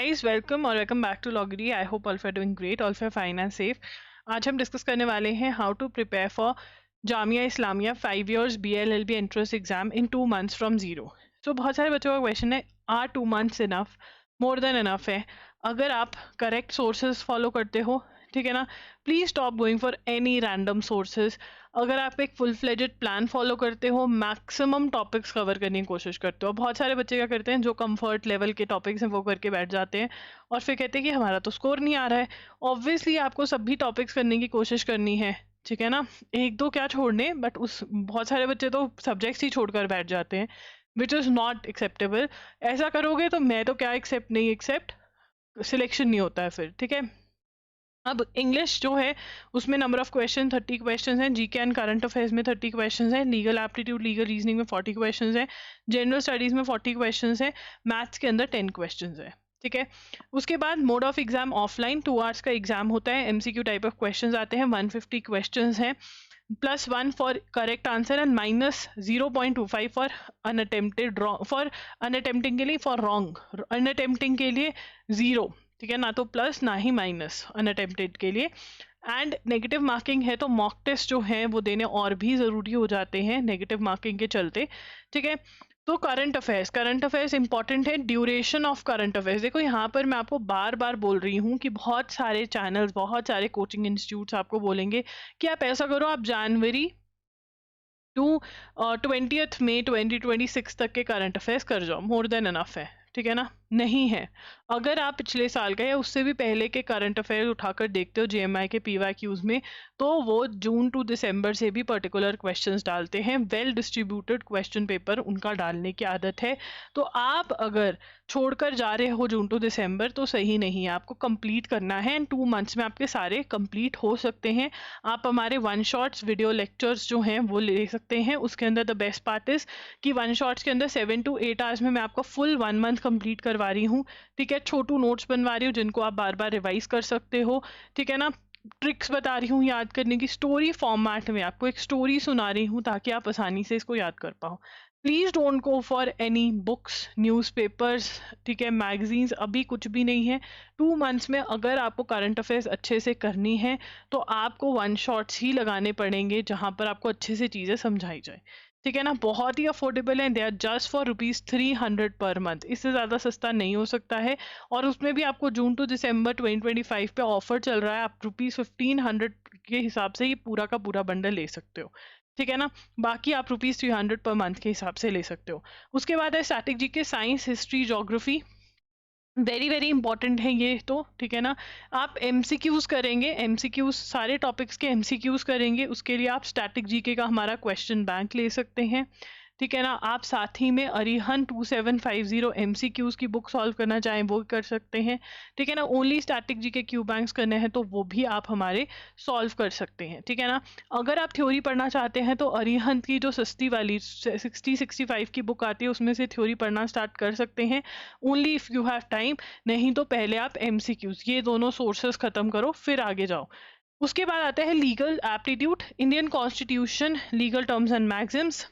Guys, welcome और welcome back to लॉगरी। I hope all are doing great, all fine and safe. आज हम discuss करने वाले हैं how to prepare for Jamia Islamia 5 years BLLB entrance exam in 2 months from zero. तो बहुत सारे बच्चों का क्वेश्चन है, are 2 months enough? More than enough है अगर आप करेक्ट सोर्सेज फॉलो करते हो, ठीक है ना। Please stop going for any random sources. अगर आप एक फुल फ्लेजेड प्लान फॉलो करते हो, मैक्सिमम टॉपिक्स कवर करने की कोशिश करते हो। बहुत सारे बच्चे क्या करते हैं, जो कंफर्ट लेवल के टॉपिक्स हैं वो करके बैठ जाते हैं और फिर कहते हैं कि हमारा तो स्कोर नहीं आ रहा है। ऑब्वियसली आपको सभी टॉपिक्स करने की कोशिश करनी है, ठीक है ना। एक दो क्या छोड़ने, बट उस बहुत सारे बच्चे तो सब्जेक्ट्स ही छोड़कर बैठ जाते हैं, विच इज़ नॉट एक्सेप्टेबल। ऐसा करोगे तो मैं तो क्या एक्सेप्ट सिलेक्शन नहीं होता है फिर, ठीक है। अब इंग्लिश जो है उसमें नंबर ऑफ क्वेश्चन 30 क्वेश्चन हैं, जीके एंड करंट अफेयर्स में 30 क्वेश्चन हैं, लीगल एप्टीट्यूड लीगल रीजनिंग में 40 क्वेश्चन हैं, जनरल स्टडीज में 40 क्वेश्चन हैं, मैथ्स के अंदर 10 क्वेश्चन है, ठीक है। उसके बाद mode of exam offline 2 hours का एग्जाम होता है, एमसीक्यू टाइप ऑफ क्वेश्चन आते हैं, 150 क्वेश्चन हैं, +1 for correct answer and -0.25 for unattempted wrong, for unattempting के लिए, फॉर रॉन्ग अनअटेम्प्टिंग के लिए 0, ठीक है ना, तो प्लस ना ही माइनस अनअटेम्प्टेड के लिए। एंड नेगेटिव मार्किंग है तो मॉक टेस्ट जो है वो देने और भी ज़रूरी हो जाते हैं नेगेटिव मार्किंग के चलते, ठीक है। तो करंट अफेयर्स इंपॉर्टेंट है। ड्यूरेशन ऑफ करंट अफेयर्स, देखो यहाँ पर मैं आपको बार बार बोल रही हूँ कि बहुत सारे चैनल्स, बहुत सारे कोचिंग इंस्टीट्यूट्स आपको बोलेंगे कि आप ऐसा करो, आप जनवरी टू 20th May 2026 तक के करंट अफेयर्स कर जाओ, मोर देन इनफ है, ठीक है ना। नहीं है, अगर आप पिछले साल का या उससे भी पहले के करंट अफेयर उठाकर देखते हो जेएमआई के पीवाईक्यूज में, तो वो जून टू दिसंबर से भी पर्टिकुलर क्वेश्चंस डालते हैं। वेल डिस्ट्रीब्यूटेड क्वेश्चन पेपर उनका डालने की आदत है। तो आप अगर छोड़कर जा रहे हो जून टू दिसंबर तो सही नहीं है, आपको कंप्लीट करना है एंड 2 months में आपके सारे कंप्लीट हो सकते हैं। आप हमारे 1 शॉट्स वीडियो लेक्चर्स जो हैं वो ले सकते हैं। उसके अंदर द बेस्ट पार्ट इज कि 1 शॉट्स के अंदर 7 to 8 hours में मैं आपको फुल 1 month कंप्लीट करवा रही हूँ, ठीक है। छोटू नोट्स बनवा रही हूँ जिनको आप बार बार रिवाइज कर सकते हो, ठीक है ना। ट्रिक्स बता रही हूँ याद करने की, स्टोरी फॉर्मेट में आपको एक स्टोरी सुना रही हूँ ताकि आप आसानी से इसको याद कर पाओ। Please don't go for any books, newspapers, ठीक है, मैगजीन्स, अभी कुछ भी नहीं है। 2 months में अगर आपको करंट अफेयर्स अच्छे से करनी है तो आपको 1 शॉट्स ही लगाने पड़ेंगे जहां पर आपको अच्छे से चीजें समझाई जाए, ठीक है ना। बहुत ही अफोर्डेबल है, they are just for ₹300 per month, इससे ज़्यादा सस्ता नहीं हो सकता है। और उसमें भी आपको जून टू दिसंबर 2025 पे ऑफर चल रहा है, आप ₹1500 के हिसाब से ये पूरा का पूरा बंडल ले सकते हो, ठीक है ना। बाकी आप ₹300 पर मंथ के हिसाब से ले सकते हो। उसके बाद है static GK, science, history, geography, very very important है ये तो, ठीक है ना। आप एमसीक्यूज करेंगे, एमसीक्यूज सारे टॉपिक्स के एमसीक्यूज करेंगे, उसके लिए आप स्टैटिक जीके का हमारा क्वेश्चन बैंक ले सकते हैं, ठीक है ना। आप साथ ही में अरिहंत 2750 एमसीक्यूज की बुक सॉल्व करना चाहें वो कर सकते हैं, ठीक है ना। Only static GK Q banks करने हैं तो वो भी आप हमारे सॉल्व कर सकते हैं, ठीक है ना। अगर आप थ्योरी पढ़ना चाहते हैं तो अरिहंत की जो सस्ती वाली 60-65 की बुक आती है उसमें से थ्योरी पढ़ना स्टार्ट कर सकते हैं, only if you have time. नहीं तो पहले आप एमसीक्यूज, ये दोनों सोर्सेस खत्म करो फिर आगे जाओ। उसके बाद आता है legal aptitude, Indian constitution, legal terms and Maxim's.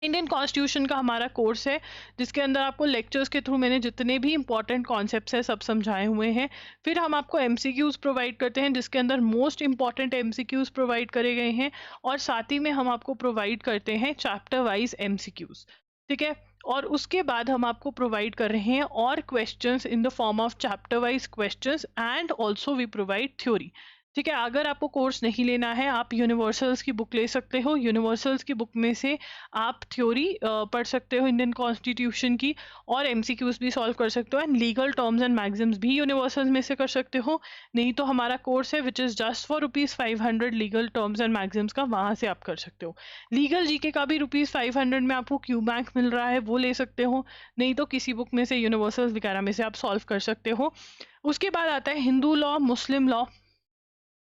Indian constitution का हमारा कोर्स है जिसके अंदर आपको लेक्चर्स के थ्रू मैंने जितने भी इंपॉर्टेंट कॉन्सेप्ट्स हैं सब समझाए हुए हैं। फिर हम आपको एमसीक्यूज प्रोवाइड करते हैं जिसके अंदर मोस्ट इंपॉर्टेंट एमसीक्यूज प्रोवाइड करे गए हैं, और साथ ही में हम आपको प्रोवाइड करते हैं चैप्टर वाइज एमसीक्यूज, ठीक है। और उसके बाद हम आपको प्रोवाइड कर रहे हैं और questions in the form of chapter wise questions and also we provide theory, ठीक है। अगर आपको कोर्स नहीं लेना है आप यूनिवर्सल्स की बुक ले सकते हो, यूनिवर्सल्स की बुक में से आप थ्योरी पढ़ सकते हो इंडियन कॉन्स्टिट्यूशन की, और एमसीक्यूज भी सॉल्व कर सकते हो, and legal terms and Maxim's भी यूनिवर्सल्स में से कर सकते हो। नहीं तो हमारा कोर्स है which is just for ₹500 legal terms and Maxim's का, वहाँ से आप कर सकते हो। लीगल जीके का भी ₹500 में आपको क्यू बैंक मिल रहा है, वो ले सकते हो। नहीं तो किसी बुक में से यूनिवर्सल्स वगैरह में से आप सॉल्व कर सकते हो। उसके बाद आता है हिंदू लॉ, मुस्लिम लॉ,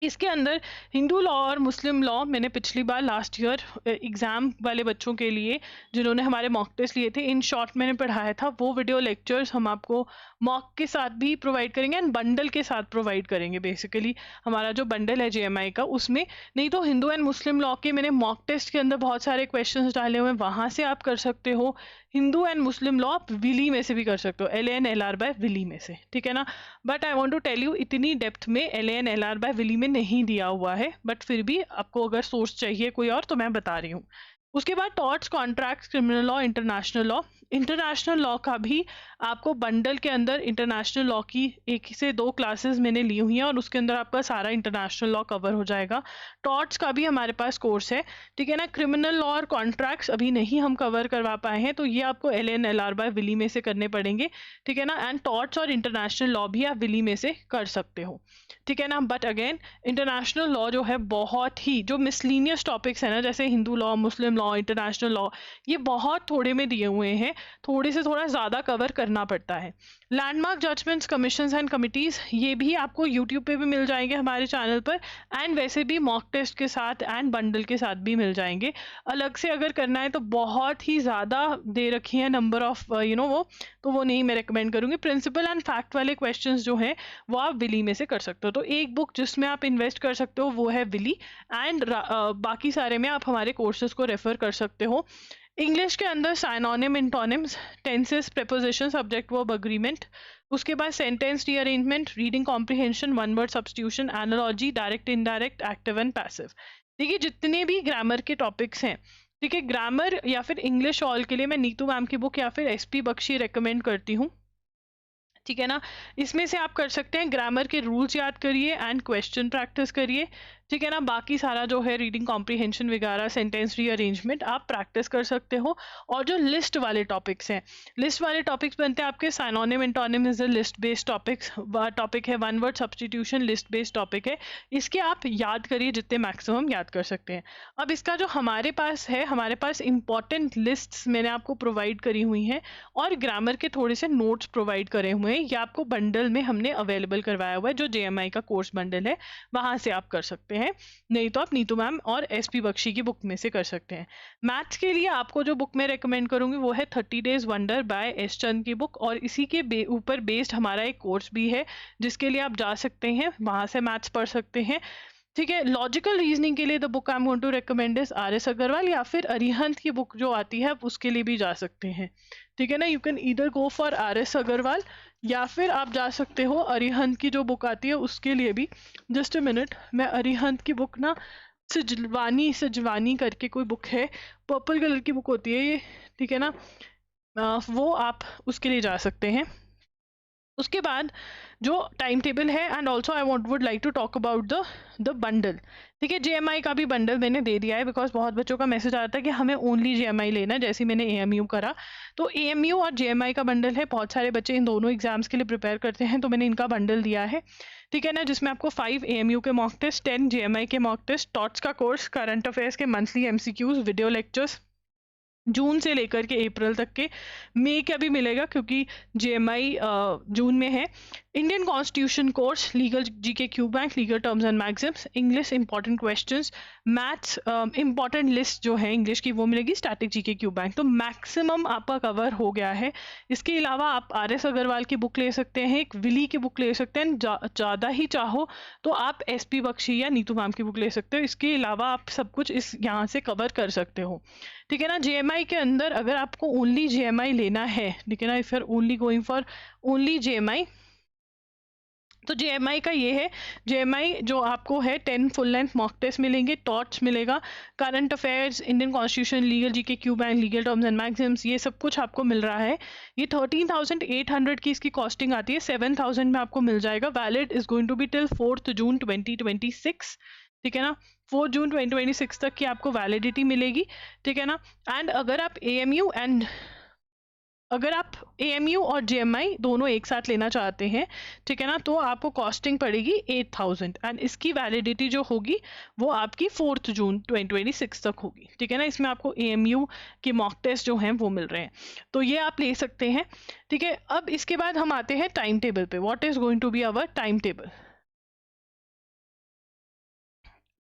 इसके अंदर हिंदू लॉ और मुस्लिम लॉ मैंने पिछली बार लास्ट ईयर एग्ज़ाम वाले बच्चों के लिए जिन्होंने हमारे मॉक टेस्ट लिए थे इन शॉर्ट मैंने पढ़ाया था, वो वीडियो लेक्चर्स हम आपको मॉक के साथ भी प्रोवाइड करेंगे एंड बंडल के साथ प्रोवाइड करेंगे। बेसिकली हमारा जो बंडल है जेएमआई का उसमें, नहीं तो हिंदू एंड मुस्लिम लॉ के मैंने मॉक टेस्ट के अंदर बहुत सारे क्वेश्चंस डाले हुए हैं, वहाँ से आप कर सकते हो। हिंदू एंड मुस्लिम लॉ आप विली में से भी कर सकते हो, LAN LR बाय विली में से, ठीक है ना। But I want to tell you इतनी डेप्थ में LAN LR बाय विली में नहीं दिया हुआ है, बट फिर भी आपको अगर सोर्स चाहिए कोई और तो मैं बता रही हूँ। उसके बाद torts, contracts, criminal law, international law. International law का भी आपको बंडल के अंदर इंटरनेशनल लॉ की 1 से 2 क्लासेस मैंने ली हुई हैं और उसके अंदर आपका सारा इंटरनेशनल लॉ कवर हो जाएगा। टॉर्ट्स का भी हमारे पास कोर्स है, ठीक है ना। क्रिमिनल लॉ और कॉन्ट्रैक्ट्स अभी नहीं हम कवर करवा पाए हैं, तो ये आपको LAN LR बाय विली में से करने पड़ेंगे, ठीक है ना। एंड टॉर्ट्स और इंटरनेशनल लॉ भी आप विली में से कर सकते हो, ठीक है ना। बट अगेन इंटरनेशनल लॉ जो है बहुत ही, जो मिसलीनियस टॉपिक्स है ना, जैसे हिंदू लॉ, मुस्लिम लॉ, इंटरनेशनल लॉ, ये बहुत थोड़े में दिए हुए हैं, थोड़े से थोड़ा ज़्यादा कवर करना पड़ता है। Landmark judgments, commissions and committees, ये भी आपको यूट्यूब पे भी मिल जाएंगे हमारे चैनल पर, एंड वैसे भी मॉक टेस्ट के साथ एंड बंडल के साथ भी मिल जाएंगे। अलग से अगर करना है तो बहुत ही ज़्यादा दे रखी है नंबर ऑफ वो, तो वो नहीं मैं रिकमेंड करूँगी। प्रिंसिपल एंड फैक्ट वाले क्वेश्चंस जो हैं वो आप विली में से कर सकते हो। तो एक बुक जिसमें आप इन्वेस्ट कर सकते हो वो है विली, एंड बाकी सारे में आप हमारे कोर्सेज को रेफर कर सकते हो। इंग्लिश के अंदर synonym, antonyms, tenses, preposition, subject verb agreement, उसके बाद sentence rearrangement, reading comprehension, one word substitution, analogy, direct indirect, active and passive. देखिए जितने भी ग्रामर के टॉपिक्स हैं, ठीक है, ग्रामर या फिर इंग्लिश ऑल के लिए मैं नीतू मैम की बुक या फिर SP बख्शी रेकमेंड करती हूँ, ठीक है ना। इसमें से आप कर सकते हैं ग्रामर के रूल्स याद करिए एंड क्वेश्चन प्रैक्टिस करिए, ठीक है ना। बाकी सारा जो है रीडिंग कॉम्प्रिहेंशन वगैरह, सेंटेंस रीअरेंजमेंट आप प्रैक्टिस कर सकते हो। और जो लिस्ट वाले टॉपिक्स हैं, लिस्ट वाले टॉपिक्स बनते हैं आपके synonym, antonym is a list based topic है, one word substitution list based topic है, इसके आप याद करिए जितने मैक्सिमम याद कर सकते हैं। अब इसका जो हमारे पास है, हमारे पास इंपॉर्टेंट लिस्ट्स मैंने आपको प्रोवाइड करी हुई हैं और ग्रामर के थोड़े से नोट्स प्रोवाइड करे हुए हैं, ये आपको बंडल में हमने अवेलेबल करवाया हुआ है, जो JMI का कोर्स बंडल है वहाँ से आप कर सकते हैं, नहीं तो आप नीतू मैम और SP बख्शी की बुक में से कर सकते हैं। मैथ्स के लिए आपको जो बुक मैं रेकमेंड करूंगी वो है 30 डेज वंडर बाय S चंद की बुक, और इसी के ऊपर बेस्ड हमारा एक कोर्स भी है जिसके लिए आप जा सकते हैं, वहाँ से मैथ्स पढ़ सकते हैं, ठीक है। लॉजिकल रीजनिंग के लिए the book I am going to recommend is RS Agarwal, या फिर अरिहंत की बुक जो आती है आप उसके लिए भी जा सकते हैं, ठीक है ना। You can either go for RS Agarwal या फिर आप जा सकते हो अरिहंत की जो बुक आती है उसके लिए भी। जस्ट अ मिनट, मैं अरिहंत की बुक ना, सजवानी करके कोई बुक है, पर्पल कलर की बुक होती है ये, ठीक है ना, वो आप उसके लिए जा सकते हैं। उसके बाद जो टाइम टेबल है, and also I would like to talk about the bundle, ठीक है। JMI का भी बंडल मैंने दे दिया है, बिकॉज बहुत बच्चों का मैसेज आता है कि हमें ओनली JMI लेना है, जैसे मैंने AMU करा। तो AMU और JMI का बंडल है, बहुत सारे बच्चे इन दोनों एग्जाम्स के लिए प्रिपेयर करते हैं, तो मैंने इनका बंडल दिया है, ठीक है ना, जिसमें आपको 5 AMU के मॉक टेस्ट, 10 JMI के मॉक टेस्ट, टॉट्स का कोर्स, करंट अफेयर्स के मंथली MCQs, वीडियो लेक्चर्स जून से लेकर के अप्रैल तक के, मई का भी मिलेगा क्योंकि JMI जून में है, Indian constitution course, legal GK Q bank, legal terms and Maxim's, English important questions, maths important list जो है इंग्लिश की वो मिलेगी, स्टैटिक GK क्यू बैंक। तो मैक्सिमम आपका कवर हो गया है। इसके अलावा आप RS अग्रवाल की बुक ले सकते हैं, एक विली की बुक ले सकते हैं, ज़्यादा ही चाहो तो आप SP बख्शी या नीतू मैम की बुक ले सकते हो। इसके अलावा आप सब कुछ इस यहाँ से कवर कर सकते हो, ठीक है ना। JMI के अंदर अगर आपको ओनली JMI लेना है, ठीक है ना, if you are only going for only JMI, तो JMI का ये है, JMI जो आपको है 10 फुल लेंथ मॉक टेस्ट मिलेंगे, टॉट्स मिलेगा, current affairs, Indian constitution, legal GK Q bank, legal terms and Maxim's, ये सब कुछ आपको मिल रहा है। ये 13,800 की इसकी कॉस्टिंग आती है, 7,000 में आपको मिल जाएगा। Valid is going to be till 4 June 2026, ठीक है ना, 4 जून 2026 तक की आपको वैलिडिटी मिलेगी, ठीक है ना। एंड अगर आप AMU और JMI दोनों एक साथ लेना चाहते हैं, ठीक है ना, तो आपको कॉस्टिंग पड़ेगी 8,000, एंड इसकी वैलिडिटी जो होगी वो आपकी 4 जून 2026 तक होगी, ठीक है ना। इसमें आपको AMU के मॉक टेस्ट जो हैं वो मिल रहे हैं, तो ये आप ले सकते हैं, ठीक है। अब इसके बाद हम आते हैं टाइम टेबल पे, what is going to be our time table.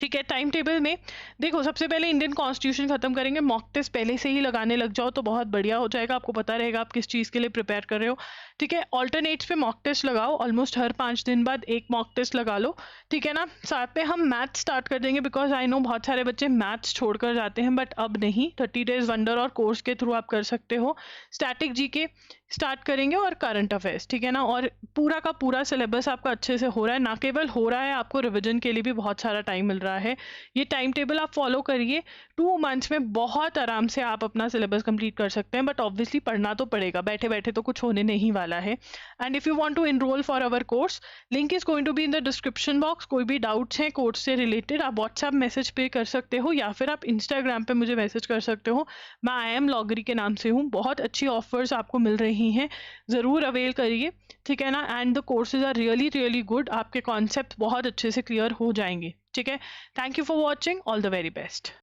ठीक है। टाइम टेबल में देखो, सबसे पहले इंडियन कॉन्स्टिट्यूशन खत्म करेंगे। मॉक टेस्ट पहले से ही लगाने लग जाओ तो बहुत बढ़िया हो जाएगा, आपको पता रहेगा आप किस चीज़ के लिए प्रिपेयर कर रहे हो। ठीक है, ऑल्टरनेट्स पे मॉक टेस्ट लगाओ, ऑलमोस्ट हर 5 दिन बाद एक मॉक टेस्ट लगा लो। ठीक है ना। साथ में हम मैथ्स स्टार्ट कर देंगे, बिकॉज आई नो बहुत सारे बच्चे मैथ्स छोड़कर जाते हैं, बट अब नहीं। 30 डेज वंडर और कोर्स के थ्रू आप कर सकते हो। स्टैटिक जीके स्टार्ट करेंगे और करंट अफेयर्स। ठीक है ना। और पूरा का पूरा सिलेबस आपका अच्छे से हो रहा है, ना केवल हो रहा है, आपको रिविजन के लिए भी बहुत सारा टाइम मिल रहा है। ये टाइम टेबल आप फॉलो करिए, 2 मंथ्स में बहुत आराम से आप अपना सिलेबस कंप्लीट कर सकते हैं। बट ऑब्वियसली पढ़ना तो पड़ेगा, बैठे बैठे तो कुछ होने नहीं वाला है। And if you want to enroll for our course, link is going to be in the description box. कोई भी डाउट्स हैं कोर्स से रिलेटेड, आप व्हाट्सएप मैसेज पे कर सकते हो या फिर आप इंस्टाग्राम पे मुझे मैसेज कर सकते हो। मैं आई एम लॉगरी के नाम से हूँ। बहुत अच्छी ऑफर्स आपको मिल रही हैं, ज़रूर अवेल करिए। ठीक है ना। And the courses are really really good, आपके कॉन्सेप्ट बहुत अच्छे से क्लियर हो जाएंगे। ठीक है। Thank you for watching, all the very best.